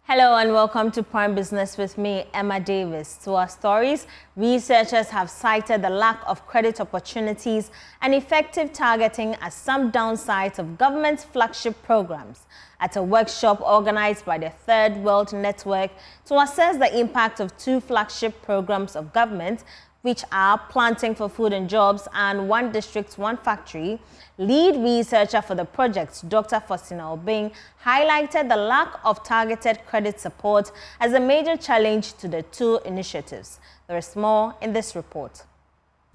Hello and welcome to Prime Business with me, Emma Davis. To our stories, researchers have cited the lack of credit opportunities and effective targeting as some downsides of government's flagship programs at a workshop organized by the Third World Network to assess the impact of two flagship programs of government, which are Planting for Food and Jobs and One District, One Factory. Lead researcher for the project, Dr. Faustina Obeng, highlighted the lack of targeted credit support as a major challenge to the two initiatives. There is more in this report.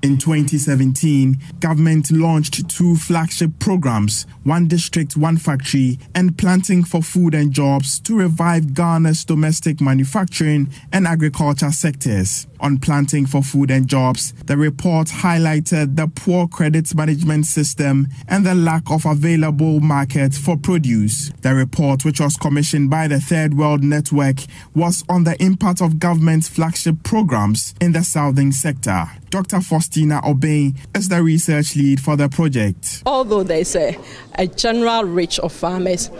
In 2017, government launched two flagship programs, One District, One Factory, and Planting for Food and Jobs to revive Ghana's domestic manufacturing and agriculture sectors. On Planting for Food and Jobs, the report highlighted the poor credit management system and the lack of available markets for produce. The report, which was commissioned by the Third World Network, was on the impact of government's flagship programs in the southern sector. Dr. Faustina Obeng is the research lead for the project. Although there is a general reach of farmers,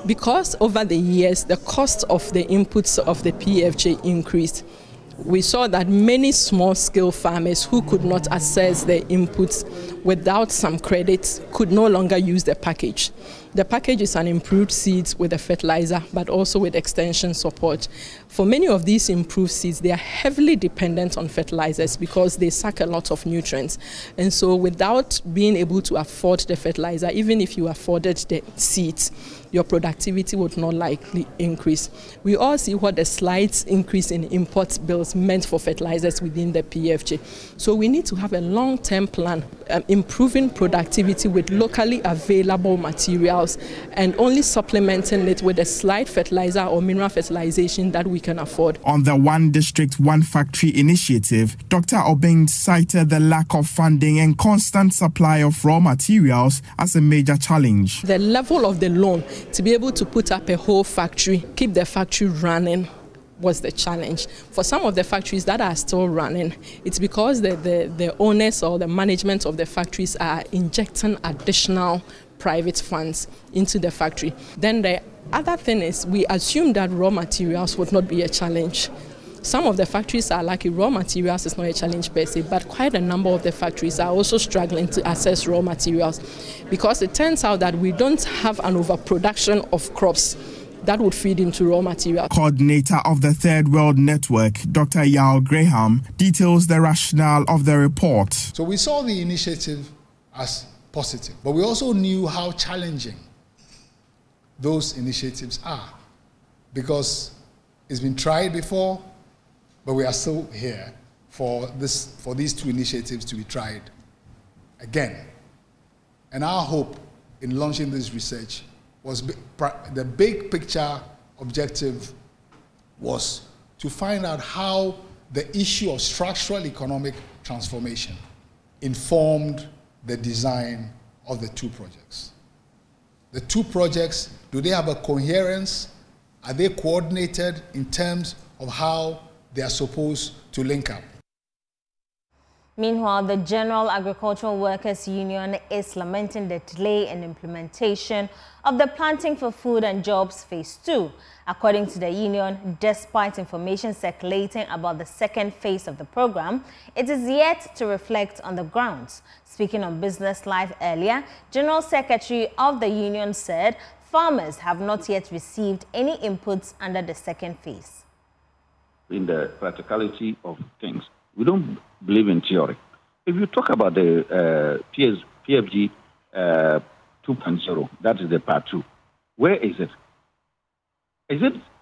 because over the years the cost of the inputs of the PFJ increased, we saw that many small-scale farmers who could not access their inputs without some credits could no longer use the package. The package is an improved seeds with a fertilizer, but also with extension support. For many of these improved seeds, they are heavily dependent on fertilizers because they suck a lot of nutrients. And so without being able to afford the fertilizer, even if you afforded the seeds, your productivity would not likely increase. We all see what the slight increase in import bills meant for fertilizers within the PFJ. So we need to have a long-term plan, improving productivity with locally available materials and only supplementing it with a slight fertilizer or mineral fertilization that we can afford. On the One District, One Factory initiative, Dr. Obeng cited the lack of funding and constant supply of raw materials as a major challenge. The level of the loan to be able to put up a whole factory, keep the factory running, was the challenge. For some of the factories that are still running, it's because the owners or the management of the factories are injecting additional private funds into the factory. Then the other thing is we assume that raw materials would not be a challenge. Some of the factories are lucky, raw materials is not a challenge per se, but quite a number of the factories are also struggling to access raw materials because it turns out that we don't have an overproduction of crops that would feed into raw material. Coordinator of the Third World Network, Dr. Yao Graham, details the rationale of the report. So we saw the initiative as positive, but we also knew how challenging those initiatives are because it's been tried before, but we are still here for these two initiatives to be tried again. And our hope in launching this research was the big picture objective was to find out how the issue of structural economic transformation informed the design of the two projects. The two projects, do they have a coherence? Are they coordinated in terms of how they are supposed to link up? Meanwhile, the General Agricultural Workers Union is lamenting the delay in implementation of the Planting for Food and Jobs Phase 2. According to the union, despite information circulating about the second phase of the program, it is yet to reflect on the grounds. Speaking on Business Live earlier, General Secretary of the union said farmers have not yet received any inputs under the second phase. In the practicality of things, we don't believe in theory. If you talk about the PFG 2.0, that is the part 2, where is it?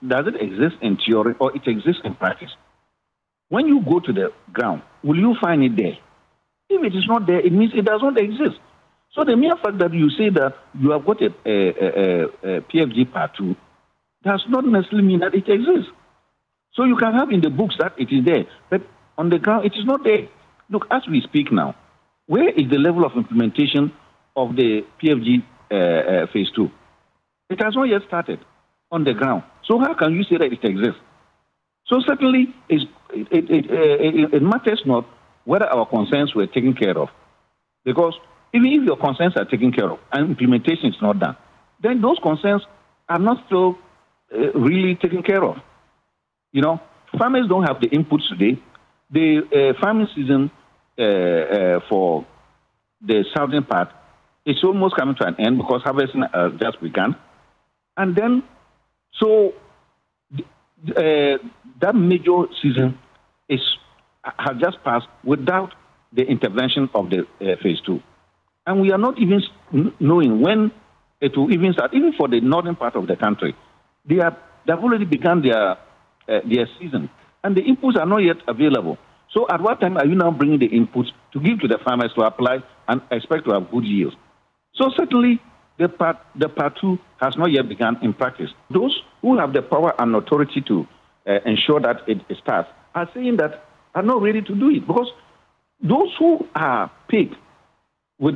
Does it exist in theory or it exists in practice? When you go to the ground, will you find it there? If it is not there, it means it does not exist. So the mere fact that you say that you have got a PFG part 2 does not necessarily mean that it exists. So you can have in the books that it is there, but on the ground, it is not there. Look, as we speak now, where is the level of implementation of the PFG Phase 2? It has not yet started on the ground. So how can you say that it exists? So certainly, it matters not whether our concerns were taken care of. Because even if your concerns are taken care of and implementation is not done, then those concerns are not still really taken care of. You know, farmers don't have the inputs today. The farming season for the southern part is almost coming to an end because harvesting just began. And then, so that major season has just passed without the intervention of the phase 2. And we are not even knowing when it will even start. Even for the northern part of the country, they have already begun their season, and the inputs are not yet available. So at what time are you now bringing the inputs to give to the farmers to apply and expect to have good yields? So certainly the part 2 has not yet begun in practice. Those who have the power and authority to ensure that it starts are saying that are not ready to do it, because those who are paid with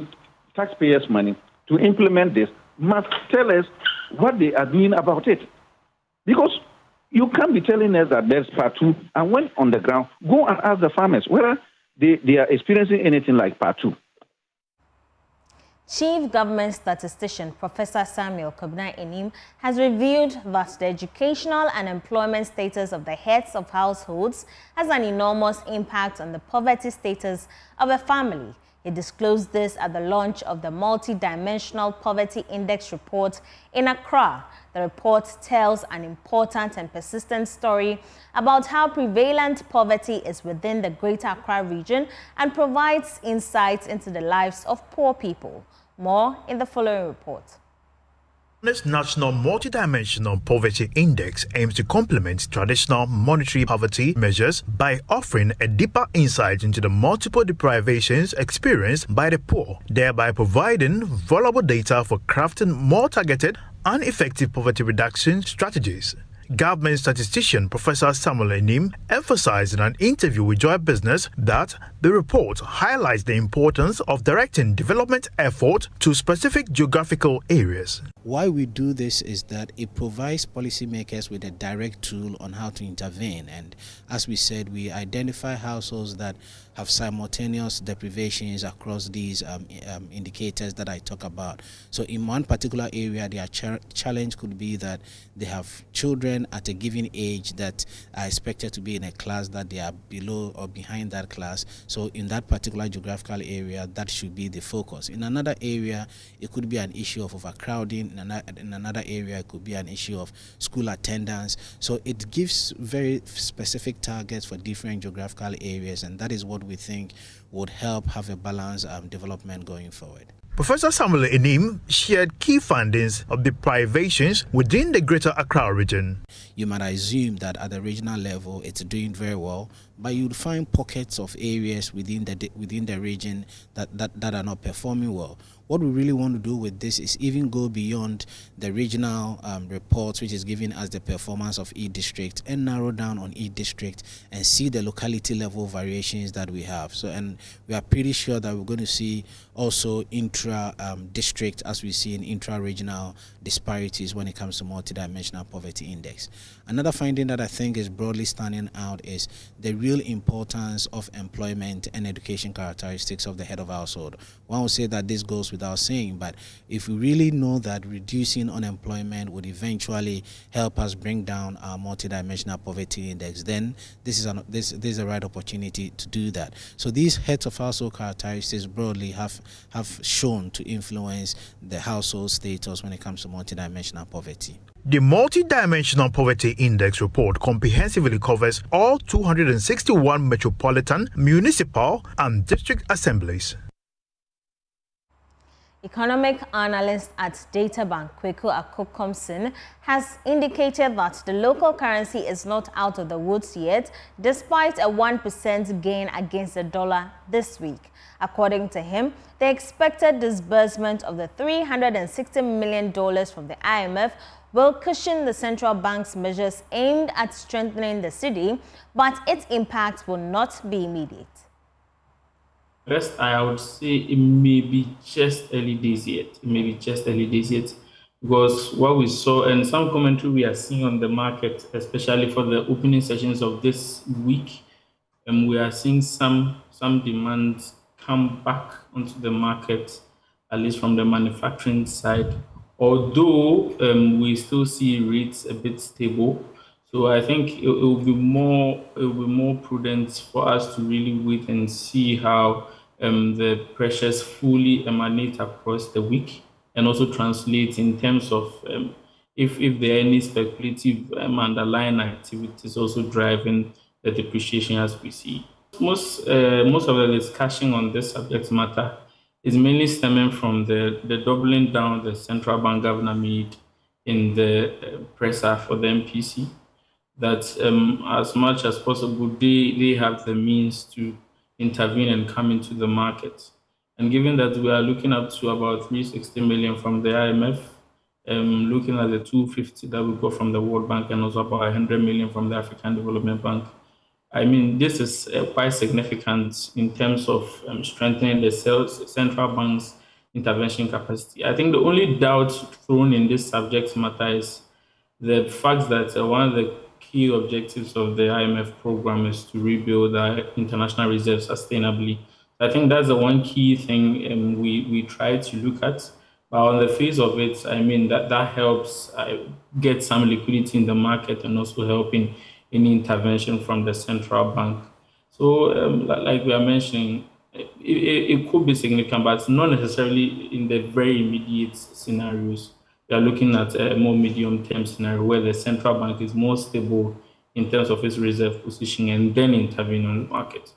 taxpayers' money to implement this must tell us what they are doing about it. Because you can't be telling us that there's part 2, and when on the ground, go and ask the farmers whether they are experiencing anything like part 2. Chief Government Statistician Professor Samuel Kobina-Enim has revealed that the educational and employment status of the heads of households has an enormous impact on the poverty status of a family. He disclosed this at the launch of the Multi-Dimensional Poverty Index report in Accra. The report tells an important and persistent story about how prevalent poverty is within the Greater Accra region and provides insights into the lives of poor people. More in the following report. This National Multidimensional Poverty Index aims to complement traditional monetary poverty measures by offering a deeper insight into the multiple deprivations experienced by the poor, thereby providing valuable data for crafting more targeted and effective poverty reduction strategies. Government statistician Professor Samuel Enim emphasized in an interview with Joy Business that the report highlights the importance of directing development effort to specific geographical areas. Why we do this is that it provides policymakers with a direct tool on how to intervene. And as we said, we identify households that have simultaneous deprivations across these indicators that I talk about. So in one particular area, their challenge could be that they have children at a given age that are expected to be in a class that they are below or behind that class. So in that particular geographical area, that should be the focus. In another area, it could be an issue of overcrowding. In another area, it could be an issue of school attendance. So it gives very specific targets for different geographical areas, and that is what we think would help have a balanced development going forward. Professor Samuel Enim shared key findings of the privations within the Greater Accra region. You might assume that at the regional level it's doing very well, but you'd find pockets of areas within the region that are not performing well. What we really want to do with this is even go beyond the regional reports, which is giving us the performance of each district, and narrow down on each district and see the locality level variations that we have. So, and we are pretty sure that we're going to see also intra-district, as we see in intra-regional disparities when it comes to multidimensional poverty index. Another finding that I think is broadly standing out is the real importance of employment and education characteristics of the head of household. One would say that this goes without saying, but if we really know that reducing unemployment would eventually help us bring down our multidimensional poverty index, then this is a right opportunity to do that. So these heads of household characteristics broadly have shown to influence the household status when it comes to multidimensional poverty. The Multidimensional Poverty Index report comprehensively covers all 261 metropolitan, municipal, and district assemblies. Economic analyst at Databank, Kweku Akokomsin, has indicated that the local currency is not out of the woods yet, despite a 1% gain against the dollar this week. According to him, the expected disbursement of the $360 million from the IMF will cushion the central bank's measures aimed at strengthening the cedi, but its impact will not be immediate. First, I would say it may be just early days yet. Because what we saw and some commentary we are seeing on the market, especially for the opening sessions of this week, we are seeing some demand come back onto the market, at least from the manufacturing side, although we still see rates a bit stable. So I think it will be more prudent for us to really wait and see how the pressures fully emanate across the week and also translate in terms of if there are any speculative underlying activities also driving the depreciation as we see. Most of the discussion on this subject matter is mainly stemming from the doubling down the central bank governor made in the presser for the MPC, that as much as possible, they have the means to intervene and come into the market. And given that we are looking up to about 360 million from the IMF, looking at the 250 that we got from the World Bank and also about 100 million from the African Development Bank, I mean, this is quite significant in terms of strengthening the central bank's intervention capacity. I think the only doubt thrown in this subject matter is the fact that one of the key objectives of the IMF program is to rebuild our international reserves sustainably. I think that's the one key thing we try to look at. But on the face of it, I mean, that helps get some liquidity in the market and also helping any intervention from the central bank. So like we are mentioning, it could be significant, but not necessarily in the very immediate scenarios. We are looking at a more medium-term scenario where the central bank is more stable in terms of its reserve position and then intervene on the market.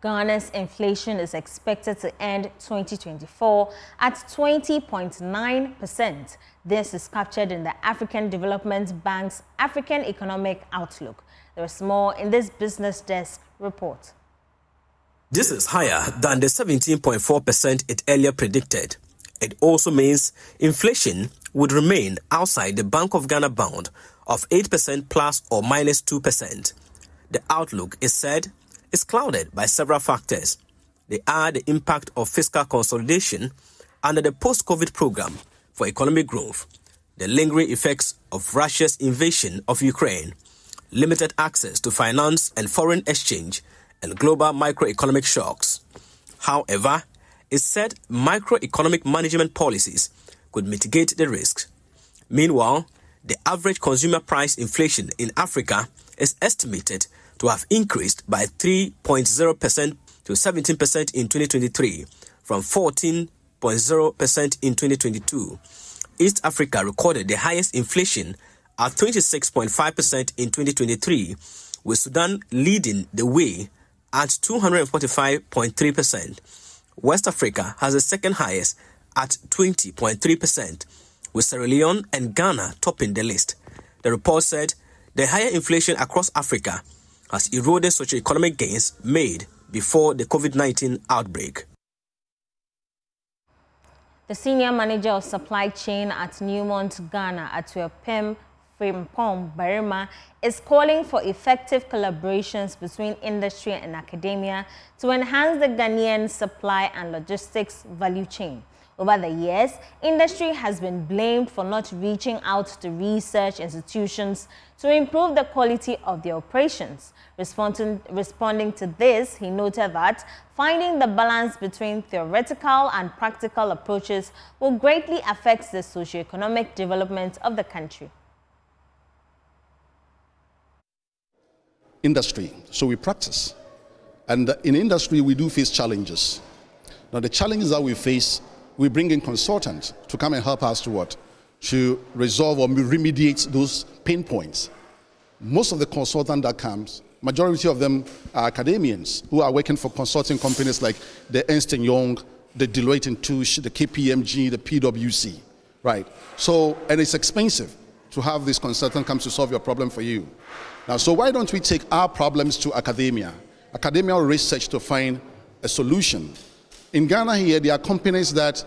Ghana's inflation is expected to end 2024 at 20.9%. This is captured in the African Development Bank's African Economic Outlook. There is more in this Business Desk report. This is higher than the 17.4% it earlier predicted. It also means inflation would remain outside the Bank of Ghana bound of 8% plus or minus 2%. The outlook, is said, is clouded by several factors. They are the impact of fiscal consolidation under the post-COVID program for economic growth, the lingering effects of Russia's invasion of Ukraine, limited access to finance and foreign exchange, and global microeconomic shocks. However, it's said microeconomic management policies could mitigate the risks. Meanwhile, the average consumer price inflation in Africa is estimated to have increased by 3.0% to 17% in 2023, from 14.0% in 2022. East Africa recorded the highest inflation at 26.5% in 2023, with Sudan leading the way at 245.3%. West Africa has the second highest at 20.3%, with Sierra Leone and Ghana topping the list. The report said the higher inflation across Africa has eroded socio-economic gains made before the COVID-19 outbreak. The senior manager of supply chain at Newmont Ghana, Atuapem Frimpong Barima, is calling for effective collaborations between industry and academia to enhance the Ghanaian supply and logistics value chain. Over the years, industry has been blamed for not reaching out to research institutions to improve the quality of their operations. Responding to this, he noted that finding the balance between theoretical and practical approaches will greatly affect the socio-economic development of the country. Industry, so we practice. And in industry, we do face challenges. Now, the challenges that we face, we bring in consultants to come and help us to what? To resolve or remediate those pain points. Most of the consultants that comes, majority of them are academians who are working for consulting companies like the Ernst & Young, the Deloitte & Touche, the KPMG, the PwC, right? So, and it's expensive to have this consultant come to solve your problem for you. Now, so why don't we take our problems to academia? Academia research to find a solution. In Ghana here, there are companies that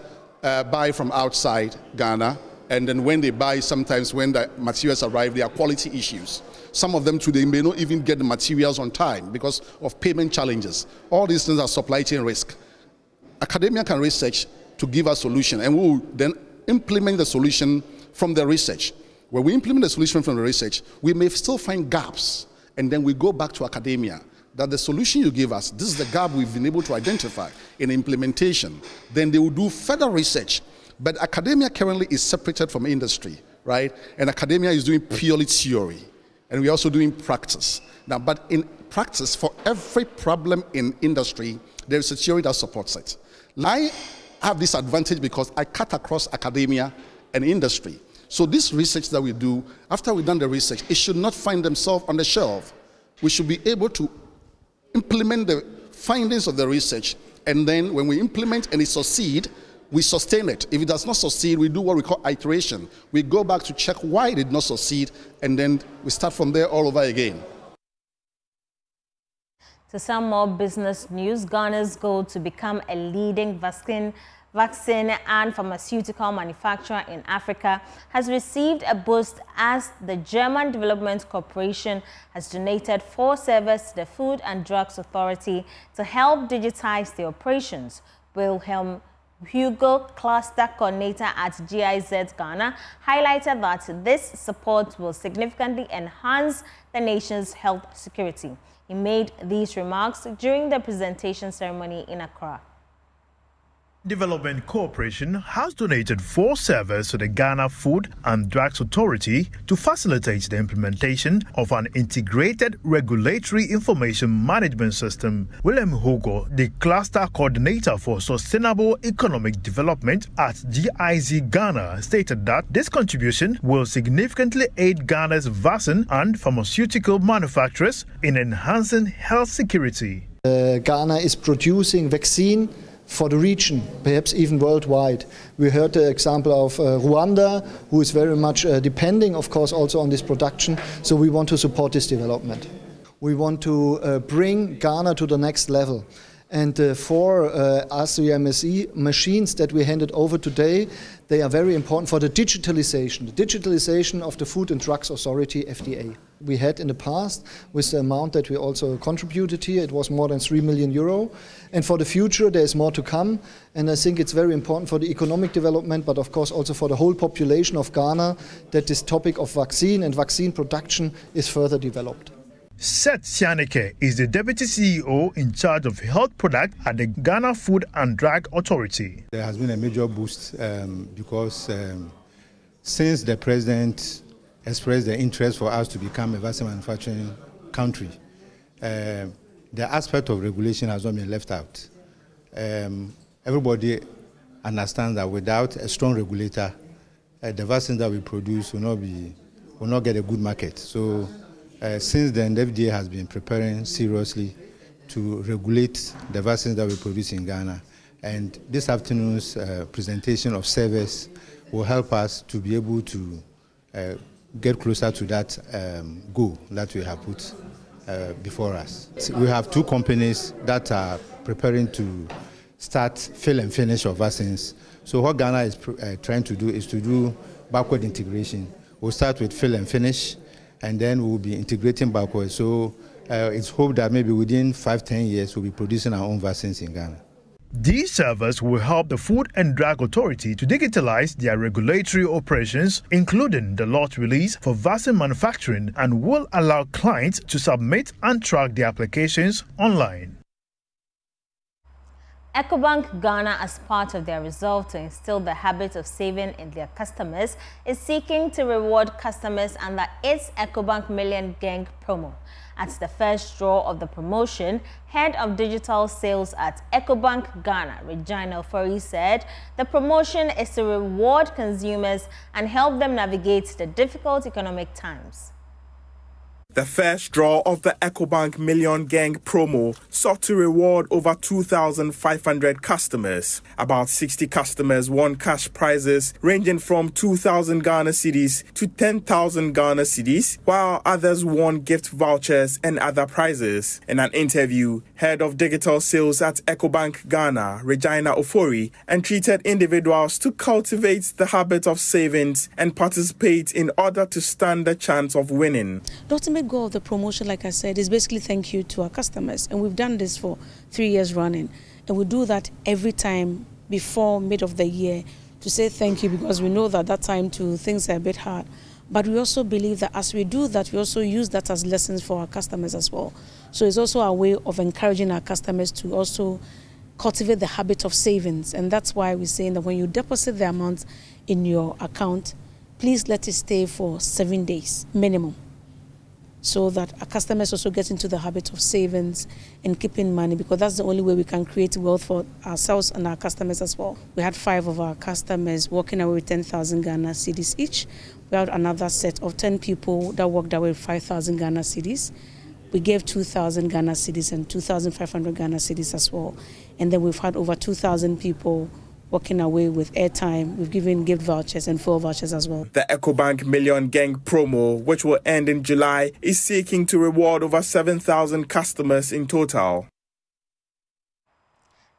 buy from outside Ghana, and then when they buy, sometimes when the materials arrive, there are quality issues. Some of them too, they may not even get the materials on time because of payment challenges. All these things are supply chain risk. Academia can research to give us a solution, and we will then implement the solution from the research. When we implement the solution from the research, we may still find gaps, and then we go back to academia. That the solution you give us, this is the gap we've been able to identify in implementation. Then they will do further research. But academia currently is separated from industry, right? And academia is doing purely theory. And we're also doing practice. Now, but in practice, for every problem in industry, there is a theory that supports it. I have this advantage because I cut across academia and industry. So this research that we do, after we've done the research, it should not find themselves on the shelf. We should be able to implement the findings of the research, and then when we implement and it succeeds, we sustain it. If it does not succeed, we do what we call iteration. We go back to check why it did not succeed, and then we start from there all over again. To some more business news, Ghana's goal to become a leading vaccine and pharmaceutical manufacturer in Africa has received a boost as the German Development Corporation has donated 4 servers to the Food and Drugs Authority to help digitize the operations. Wilhelm Hugo, cluster coordinator at GIZ Ghana, highlighted that this support will significantly enhance the nation's health security. He made these remarks during the presentation ceremony in Accra. Development Corporation has donated 4 servers to the Ghana Food and Drugs Authority to facilitate the implementation of an integrated regulatory information management system. William Hugo, the cluster coordinator for sustainable economic development at GIZ Ghana, stated that this contribution will significantly aid Ghana's vaccine and pharmaceutical manufacturers in enhancing health security. Ghana is producing vaccine for the region, perhaps even worldwide. We heard the example of Rwanda, who is very much depending, of course, also on this production. So we want to support this development. We want to bring Ghana to the next level. And for RCMSE machines that we handed over today, they are very important for the digitalization of the Food and Drugs Authority, FDA. We had in the past, with the amount that we also contributed here, it was more than 3 million euro. And for the future, there's more to come. And I think it's very important for the economic development, but of course also for the whole population of Ghana, that this topic of vaccine and vaccine production is further developed. Seth Sianeke is the Deputy CEO in charge of health product at the Ghana Food and Drug Authority. There has been a major boost because since the President expressed the interest for us to become a vaccine manufacturing country, the aspect of regulation has not been left out. Everybody understands that without a strong regulator, the vaccines that we produce will not get a good market. So since then, the FDA has been preparing seriously to regulate the vaccines that we produce in Ghana. And this afternoon's presentation of service will help us to be able to get closer to that goal that we have put before us. We have 2 companies that are preparing to start fill and finish of vaccines. So what Ghana is trying to do is to do backward integration. We'll start with fill and finish, and then we'll be integrating backwards. So it's hoped that maybe within 5-10 years we'll be producing our own vaccines in Ghana. These servers will help the Food and Drug Authority to digitalize their regulatory operations, including the lot release for vaccine manufacturing, and will allow clients to submit and track their applications online. EcoBank Ghana, as part of their resolve to instill the habit of saving in their customers, is seeking to reward customers under its EcoBank Million Gang promo. At the first draw of the promotion, head of digital sales at EcoBank Ghana, Regina Ofori, said the promotion is to reward consumers and help them navigate the difficult economic times. The first draw of the EcoBank Million Gang promo sought to reward over 2,500 customers. About 60 customers won cash prizes ranging from 2,000 Ghana cedis to 10,000 Ghana cedis, while others won gift vouchers and other prizes. In an interview, head of digital sales at EcoBank Ghana, Regina Ofori, entreated individuals to cultivate the habit of savings and participate in order to stand the chance of winning. The ultimate goal of the promotion, like I said, is basically thank you to our customers. And we've done this for 3 years running. And we do that every time before mid of the year to say thank you, because we know that that time too, things are a bit hard. But we also believe that as we do that, we also use that as lessons for our customers as well. So it's also a way of encouraging our customers to also cultivate the habit of savings. And that's why we're saying that when you deposit the amount in your account, please let it stay for 7 days minimum, so that our customers also get into the habit of savings and keeping money, because that's the only way we can create wealth for ourselves and our customers as well. We had 5 of our customers walking away with 10,000 Ghana cedis each. We had another set of 10 people that walked away with 5,000 Ghana cedis. We gave 2,000 Ghana cedis and 2,500 Ghana cedis as well. And then we've had over 2,000 people walking away with airtime. We've given gift vouchers and fuel vouchers as well. The EcoBank Million Gang promo, which will end in July, is seeking to reward over 7,000 customers in total.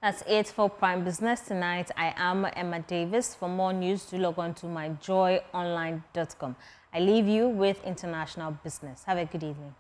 That's it for Prime Business tonight. I am Emma Davis. For more news, do log on to myjoyonline.com. I leave you with international business. Have a good evening.